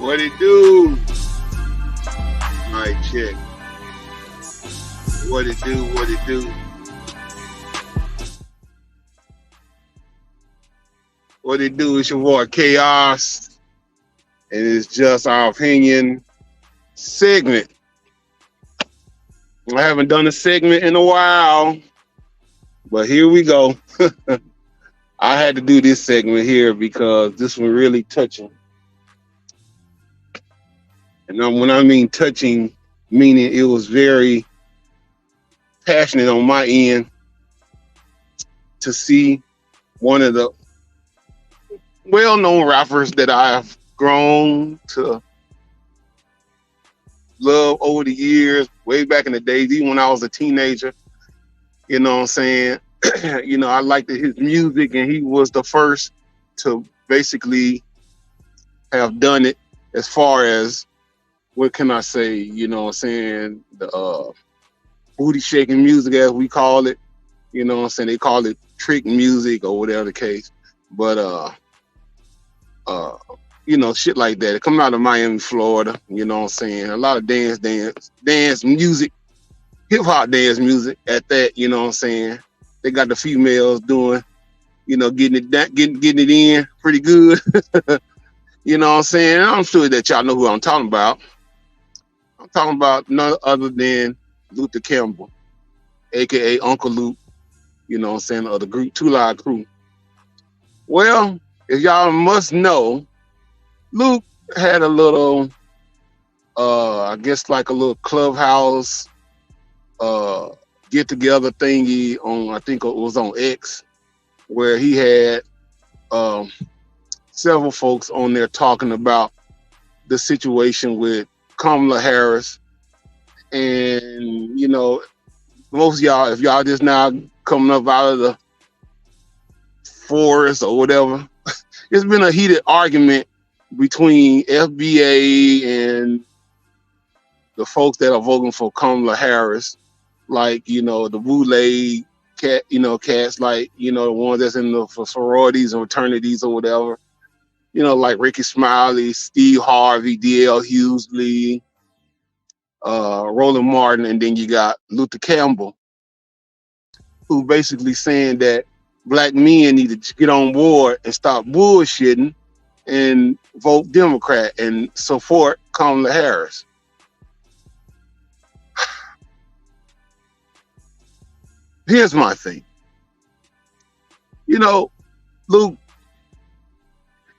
What it do? Mic check. What it do? What it do? What it do? It's your boy Chaos, and it's just our opinion segment. I haven't done a segment in a while, but here we go. I had to do this segment here because this one really touching. And when I mean touching, meaning it was very passionate on my end to see one of the well-known rappers that I've grown to love over the years, way back in the days, even when I was a teenager. You know what I'm saying? You know, I liked his music, and he was the first to basically have done it as far as, what can I say? You know what I'm saying? The booty shaking music, as we call it. You know what I'm saying? They call it trick music or whatever the case. But you know, shit like that. It come out of Miami, Florida. You know what I'm saying? A lot of dance music, hip hop dance music at that. You know what I'm saying? They got the females doing, you know, getting it in pretty good. You know what I'm saying? I'm sure that y'all know who I'm talking about. I'm talking about none other than Luther Campbell, aka Uncle Luke. You know what I'm saying? Of the group 2 Live Crew. Well, if y'all must know, Luke had a little, I guess like a little clubhouse get together thingy on, I think it was on X, where he had several folks on there talking about the situation with Kamala Harris. And, you know, most of y'all, if y'all just now coming up out of the forest or whatever, it's been a heated argument between FBA and the folks that are voting for Kamala Harris, like, you know, the Boule cat, you know, cats, like, you know, the ones that's in the sororities or fraternities or whatever, you know, like Ricky Smiley, Steve Harvey, D.L. Hughley, Roland Martin, and then you got Luther Campbell, who basically saying that black men need to get on board and stop bullshitting and vote Democrat and support Kamala Harris. Here's my thing. You know, Luke,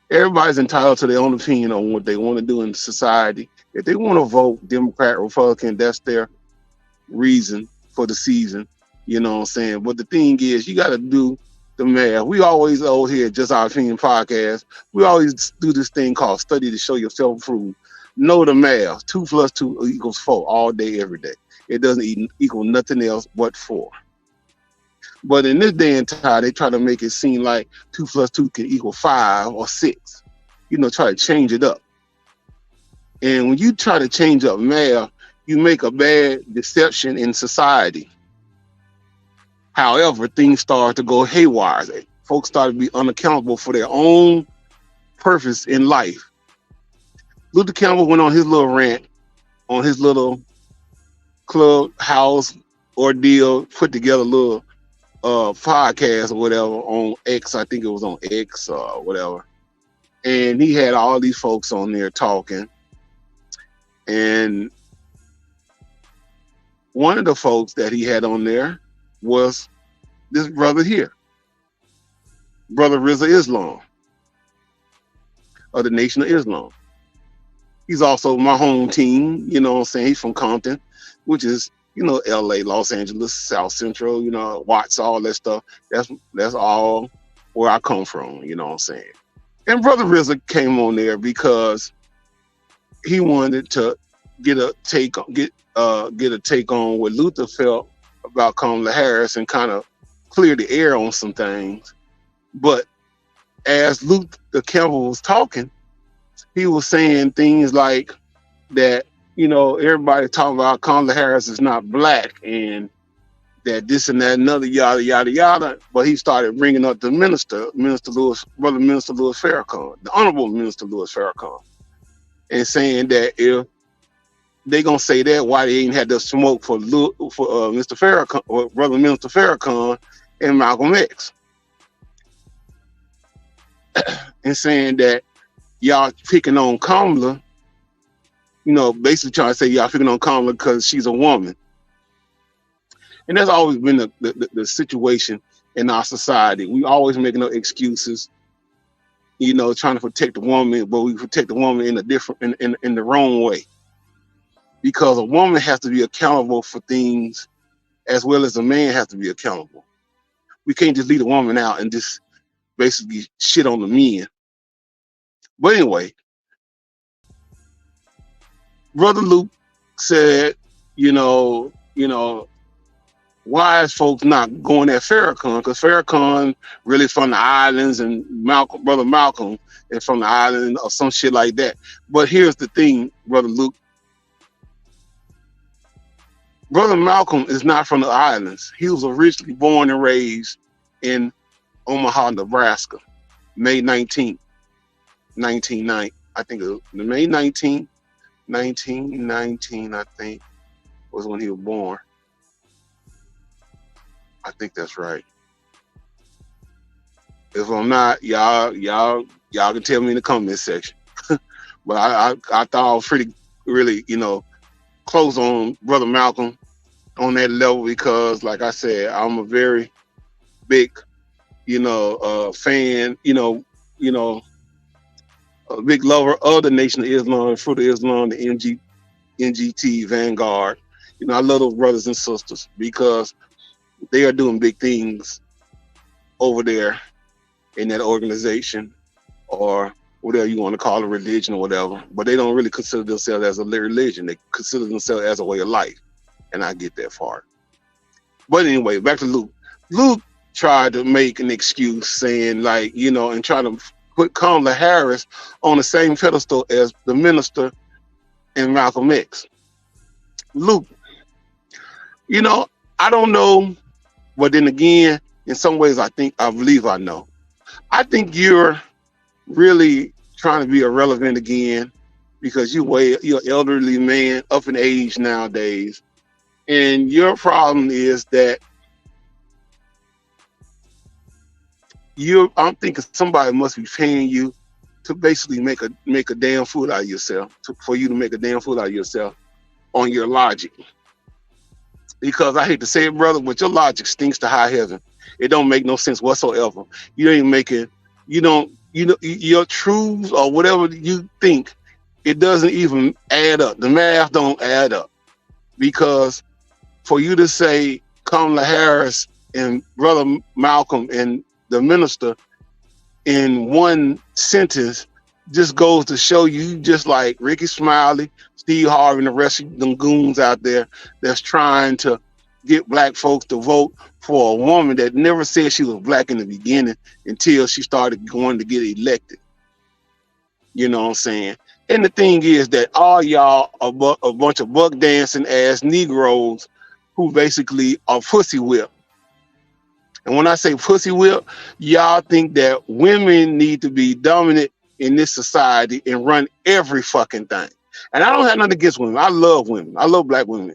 everybody's entitled to their own opinion on what they want to do in society. If they want to vote Democrat, Republican, that's their reason for the season. You know what I'm saying? But the thing is, you got to do the math. We always over here, Just Our Opinion podcast, we always do this thing called study to show yourself approved. Know the math. 2 + 2 = 4 all day, every day. It doesn't equal nothing else but 4. But in this day and time, they try to make it seem like 2 + 2 can equal 5 or 6. You know, try to change it up. And when you try to change up math, you make a bad deception in society. However, things start to go haywire. Folks start to be unaccountable for their own purpose in life. Luther Campbell went on his little rant on his little clubhouse ordeal, put together a little podcast or whatever on X. I think it was on X or whatever. And he had all these folks on there talking. And one of the folks that he had on there was this brother here, Brother RIZZA Islam of the Nation of Islam. He's also my home team, you know what I'm saying? He's from Compton, which is, you know, LA, Los Angeles, South Central, you know, Watts, all that stuff. That's all where I come from, you know what I'm saying? And Brother RIZZA came on there because he wanted to get a take on what Luther felt about Kamala Harris and kind of clear the air on some things. But as Luther Campbell was talking, he was saying things like that, you know, everybody talking about Kamala Harris is not black and that this and that, another, yada, yada, yada. But he started bringing up the Minister Louis Farrakhan, the Honorable Minister Louis Farrakhan. and saying that if they gonna say that, why they ain't had the smoke for Mr. Farrakhan or Brother Minister Farrakhan and Malcolm X, and saying that y'all picking on Kamala, basically trying to say y'all picking on Kamala because she's a woman. And that's always been the situation in our society. We always making up excuses, trying to protect the woman, but we protect the woman in a different, in the wrong way. Because a woman has to be accountable for things as well as a man has to be accountable. We can't just leave a woman out and just basically shit on the men. But anyway, Brother Luke said, why is folks not going at Farrakhan? Because Farrakhan really from the islands, and Brother Malcolm is from the island or some shit like that. But here's the thing, Brother Luke. Brother Malcolm is not from the islands. He was originally born and raised in Omaha, Nebraska, May 19th, 1990. I think it was May 19th, 1919, I think, was when he was born. I think that's right. If I'm not, y'all can tell me in the comment section. But I thought I was really, close on Brother Malcolm on that level because, like I said, I'm a very big, fan, a big lover of the Nation of Islam, Fruit of Islam, the NGT, Vanguard. I love those brothers and sisters because they are doing big things over there in that organization, or whatever you want to call a religion or whatever. But they don't really consider themselves as a religion. They consider themselves as a way of life. And I get that part. But anyway, back to Luke. Luke tried to make an excuse saying, and try to put Kamala Harris on the same pedestal as the minister and Malcolm X. Luke, I don't know, but then again, in some ways, I believe I know. I think you're really trying to be irrelevant again because you're an elderly man, up in age nowadays. And your problem is that I'm thinking somebody must be paying you to basically make a damn fool out of yourself, for you to make a damn fool out of yourself on your logic. Because I hate to say it, brother, but your logic stinks to high heaven. It don't make no sense whatsoever. You ain't making, your truths or whatever you think, it doesn't even add up. The math don't add up. Because for you to say Kamala Harris and Brother Malcolm and the minister in one sentence just goes to show you, just like Ricky Smiley, Steve Harvey, and the rest of them goons out there that's trying to get black folks to vote for a woman that never said she was black in the beginning until she started going to get elected. You know what I'm saying? And the thing is that all y'all are a bunch of buck dancing ass Negroes who basically are pussy whipped. And when I say pussy whip, y'all think that women need to be dominant in this society and run every fucking thing. And I don't have nothing against women. I love women. I love black women.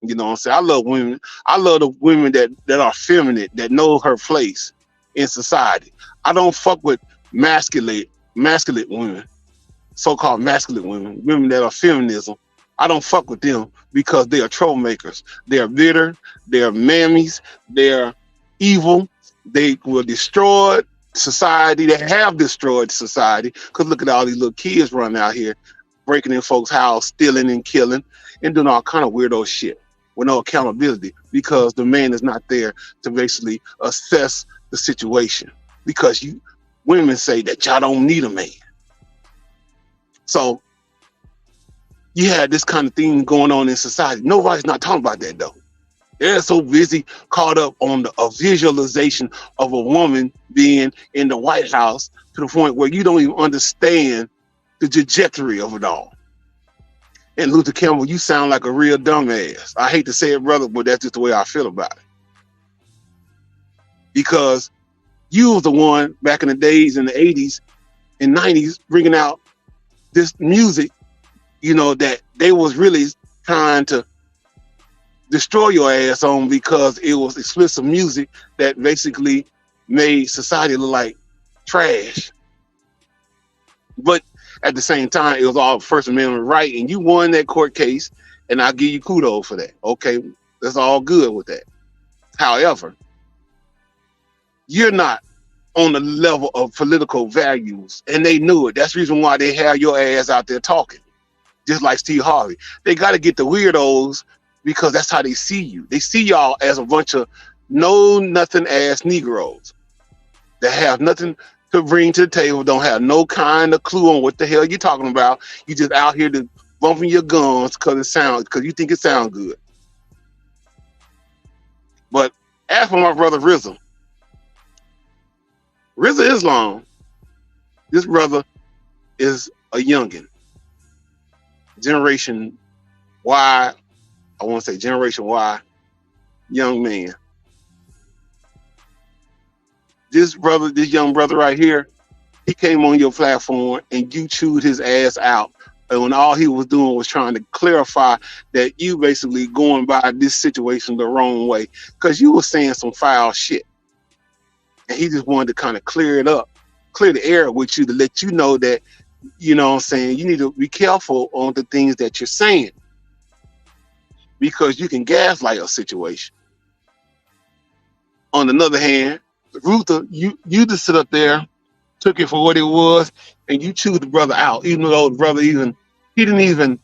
You know what I'm saying? I love women. I love the women that are feminine, that know her place in society. I don't fuck with masculine women, so-called masculine women that are feminism. I don't fuck with them because they are troublemakers. They are bitter. They are mammies. They are evil. They will destroy society. They have destroyed society. Because look at all these little kids running out here, breaking in folks' house, stealing and killing, and doing all kind of weirdo shit with no accountability because the man is not there to basically assess the situation. Because you women say that y'all don't need a man. So you had this kind of thing going on in society. Nobody's not talking about that though. They're so busy caught up on a visualization of a woman being in the White House to the point where you don't even understand the trajectory of it all. And Luther Campbell, you sound like a real dumbass. I hate to say it, brother, but that's just the way I feel about it. Because you was the one back in the days in the 80s and 90s bringing out this music, that they was really trying to destroy your ass on because it was explicit music that basically made society look like trash. But at the same time, it was all First Amendment right, and you won that court case, and I'll give you kudos for that. Okay, that's all good with that. However, you're not on the level of political values, and they knew it. That's the reason why they have your ass out there talking, just like Steve Harvey. They got to get the weirdos because that's how they see you. They see y'all as a bunch of know-nothing ass Negroes that have nothing to bring to the table, don't have no kind of clue on what the hell you're talking about. You just out here to bumping your guns because you think it sounds good. But as for my brother RIZZA Islam, this brother is a youngin. Generation Y, I want to say Generation Y, young man. This young brother right here, he came on your platform and you chewed his ass out. And when all he was doing was trying to clarify that you basically going by this situation the wrong way because you were saying some foul shit. And he just wanted to kind of clear it up, clear the air with you to let you know that, you know what I'm saying, you need to be careful on the things that you're saying because you can gaslight a situation. On the other hand, Ruther, you just sit up there, took it for what it was, and you chewed the brother out, even though the brother he didn't even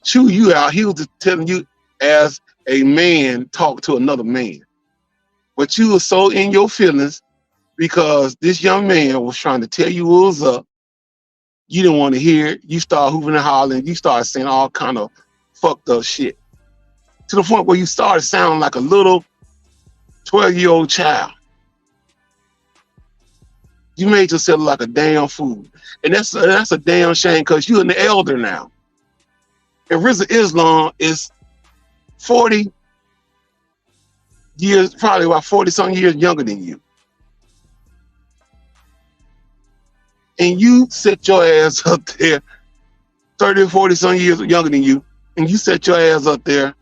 chew you out. He was just telling you as a man talk to another man. But you were so in your feelings because this young man was trying to tell you what was up. You didn't want to hear it. You started hooping and hollering. You started saying all kind of fucked up shit to the point where you started sounding like a little 12-year-old child. You made yourself like a damn fool. And that's a damn shame because you're an elder now. And RIZZA Islam is 40 years, probably about 40-something years younger than you. And you set your ass up there, 30 or 40-something years younger than you, and you set your ass up there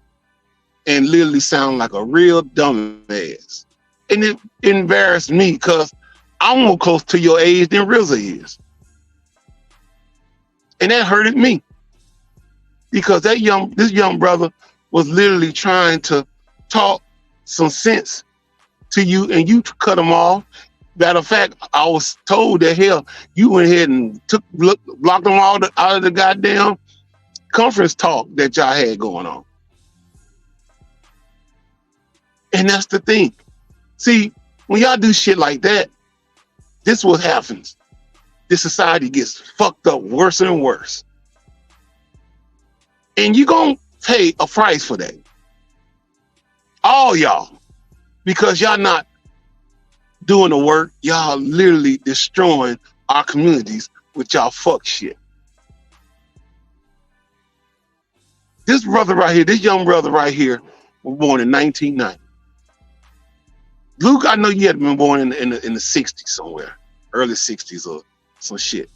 and literally sound like a real dumbass. And it embarrassed me because I'm more close to your age than RIZZA is. And that hurted me. Because this young brother was literally trying to talk some sense to you and you cut him off. Matter of fact, I was told that hell, you went ahead and blocked them all out of the goddamn conference talk that y'all had going on. And that's the thing. See, when y'all do shit like that, this is what happens. This society gets fucked up worse and worse. And you're going to pay a price for that. All y'all. Because y'all not doing the work. Y'all literally destroying our communities with y'all fuck shit. This brother right here, this young brother right here, was born in 1990. Luke, I know you had been born in the 60s somewhere, early 60s or some shit.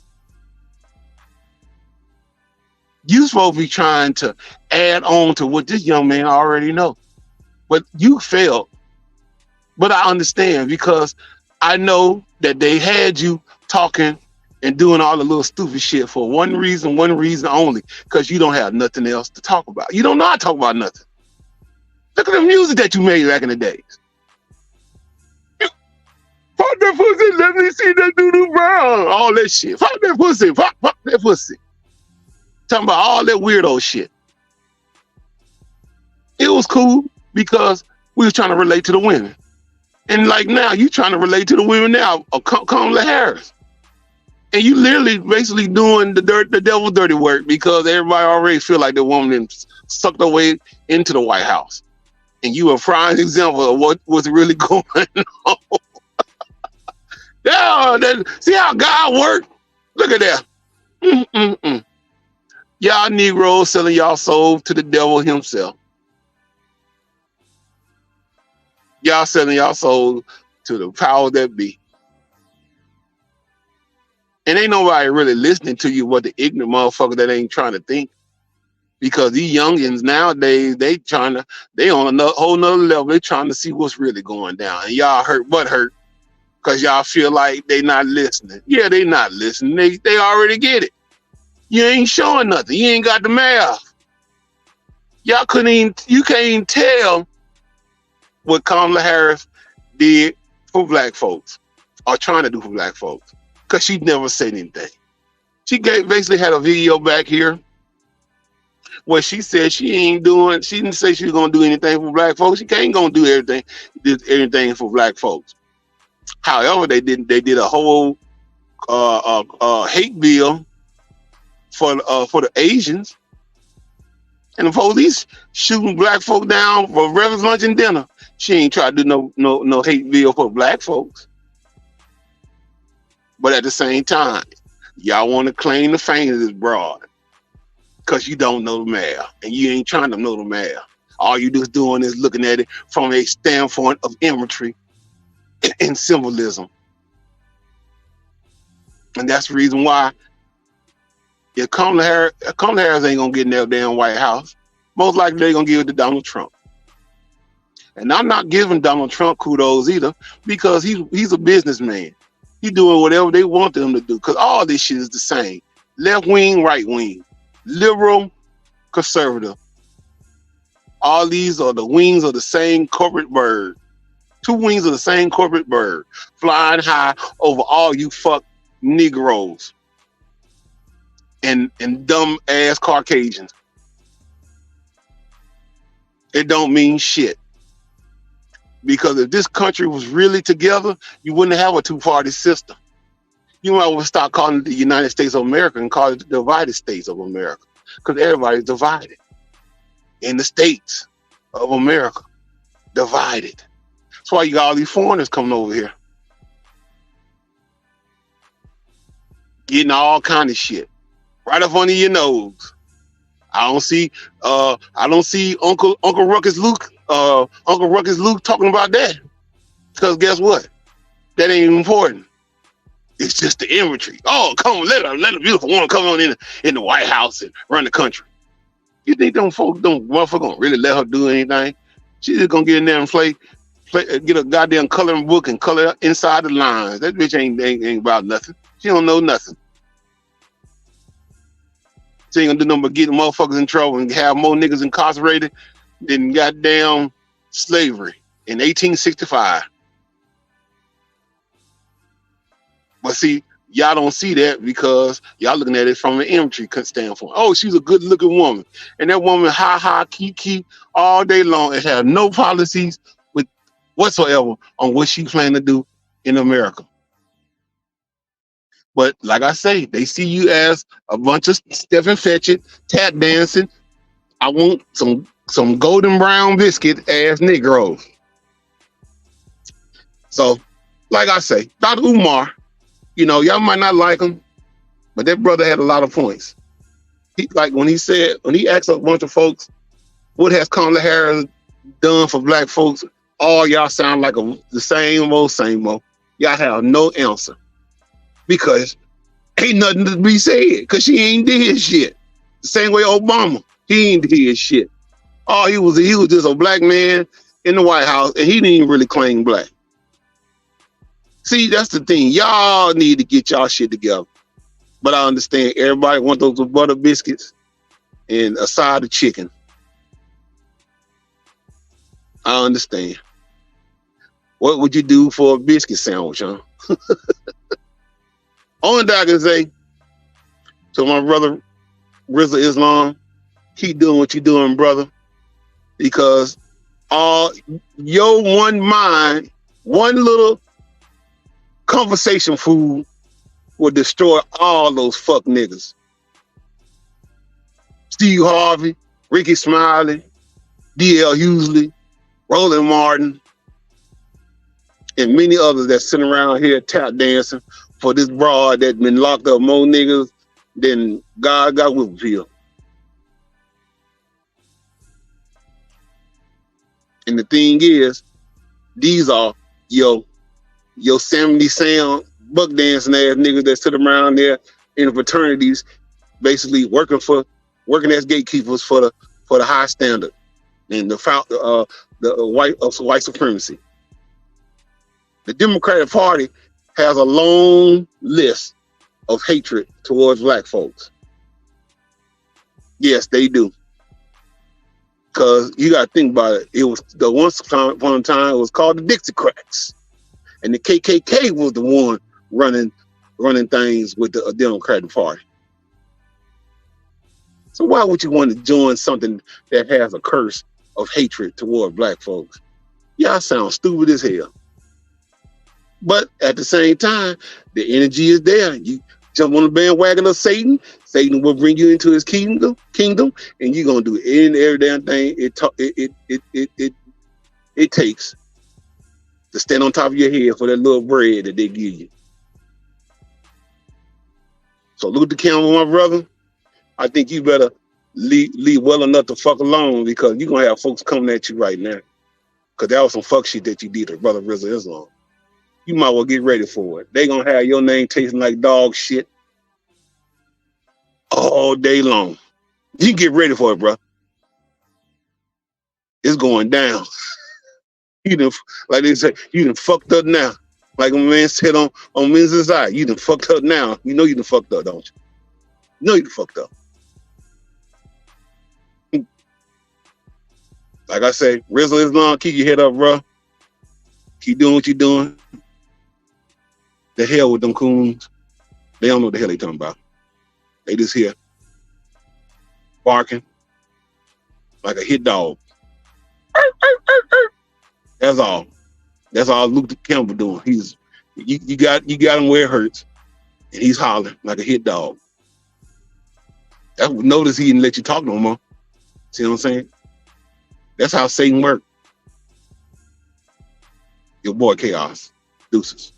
You supposed to be trying to add on to what this young man already know. But you failed. But I understand because I know that they had you talking and doing all the little stupid shit for one reason only, because you don't have nothing else to talk about. You don't know how to talk about nothing. Look at the music that you made back in the days. Fuck that pussy, let me see that doo-doo brown. All that shit. Fuck that pussy, fuck that pussy. Talking about all that weirdo shit. It was cool because we was trying to relate to the women. And like now, you trying to relate to the women now, Kamala Harris. And you literally basically doing the devil's dirty work because everybody already feel like the woman sucked her way into the White House. And you a prime example of what was really going on. Yeah, see how God worked? Look at that. Y'all Negroes selling y'all soul to the devil himself. Y'all selling y'all soul to the power that be. And ain't nobody really listening to you, but the ignorant motherfucker that ain't trying to think. Because these youngins nowadays, they on a whole nother level. They trying to see what's really going down. And y'all hurt because y'all feel like they not listening. Yeah, they not listening. They already get it. You ain't showing nothing. You ain't got the math. You can't even tell what Kamala Harris did for black folks or trying to do for black folks because she never said anything. She basically had a video back here where she said she didn't say she was going to do anything for black folks. She ain't going to do everything for black folks. However, they did a whole hate bill for the Asians, and the police shooting black folk down for breakfast, lunch, and dinner. She ain't try to do no hate bill for black folks. But at the same time, y'all want to claim the fame of this broad because you don't know the math, and you ain't trying to know the math. All you just doing is looking at it from a standpoint of imagery and symbolism. And that's the reason why if Kamala Harris ain't gonna get in that damn White House, most likely they're gonna give it to Donald Trump. And I'm not giving Donald Trump kudos either because he's a businessman. He's doing whatever they want them to do because all this shit is the same. Left wing, right wing, liberal, conservative. All these are the wings of the same corporate bird. Two wings of the same corporate bird flying high over all you fuck Negroes and dumb ass Caucasians. It don't mean shit. Because if this country was really together, you wouldn't have a two-party system. You might well start calling it the United States of America and call it the divided states of America. Because everybody's divided. In the states of America, divided. That's why you got all these foreigners coming over here. Getting all kind of shit. Right up under your nose. I don't see Uncle Ruckus Luke talking about that. Because guess what? That ain't important. It's just the imagery. Oh, come on, let a beautiful woman come on in the White House and run the country. You think them folks motherfucker gonna really let her do anything? She's just gonna get in there and get a goddamn coloring book and color inside the lines. That bitch ain't about nothing. She don't know nothing. She ain't gonna do nothing but get motherfuckers in trouble and have more niggas incarcerated than goddamn slavery in 1865. But see, y'all don't see that because y'all looking at it from an imagery standpoint. Oh, she's a good looking woman. And that woman keep all day long and have no policies whatsoever on what she plan to do in America. But like I say, they see you as a bunch of Stephen Fetchit, tap dancing. I want some golden brown biscuit ass Negroes. So, like I say, Dr. Umar, y'all might not like him, but that brother had a lot of points. When he asked a bunch of folks, what has Kamala Harris done for black folks? All y'all sound like the same old. Y'all have no answer because ain't nothing to be said because she ain't did shit. The same way Obama, he ain't did shit. Oh, he was just a black man in the White House and he didn't even really claim black. See, that's the thing. Y'all need to get y'all shit together. But I understand everybody want those butter biscuits and a side of chicken. I understand. What would you do for a biscuit sandwich, huh? Only thing I can say to my brother, RIZZA Islam, keep doing what you're doing, brother. Because your one mind, one little conversation food will destroy all those fuck niggas. Steve Harvey, Ricky Smiley, D.L. Hughley, Roland Martin, and many others that sitting around here tap dancing for this broad that been locked up more niggas than God got Whippersfield. And the thing is, these are your Yosemite Sam buck dancing ass niggas that sit around there in the fraternities, basically working as gatekeepers for the high standard and white supremacy. The Democratic Party has a long list of hatred towards black folks. Yes, they do. Because you got to think about it. It was the once upon a time it was called the Dixiecrats, and the KKK was the one running things with the Democratic Party. So why would you want to join something that has a curse of hatred toward black folks? Y'all sound stupid as hell. But at the same time, the energy is there. You jump on the bandwagon of Satan. Satan will bring you into his kingdom, and you're gonna do any and every damn thing it takes to stand on top of your head for that little bread that they give you. So look at the camera, my brother. I think you better leave well enough to fuck alone, because you're gonna have folks coming at you right now. Because that was some fuck shit that you did to Brother RIZZA Islam. You might well get ready for it. They gonna have your name tasting like dog shit all day long. You get ready for it, bro. It's going down. You done, like they say, you done fucked up now. Like a man said on Men's Eye, you done fucked up now. You know you done fucked up, don't you? You know you done fucked up. Like I say, RIZZA Islam, keep your head up, bro. Keep doing what you're doing. The hell with them coons. They don't know what the hell they talking about. They just here barking like a hit dog. That's all. That's all Luke Campbell doing. You got him where it hurts, and he's hollering like a hit dog. Notice he didn't let you talk no more. See what I'm saying? That's how Satan works. Your boy Chaos. Deuces.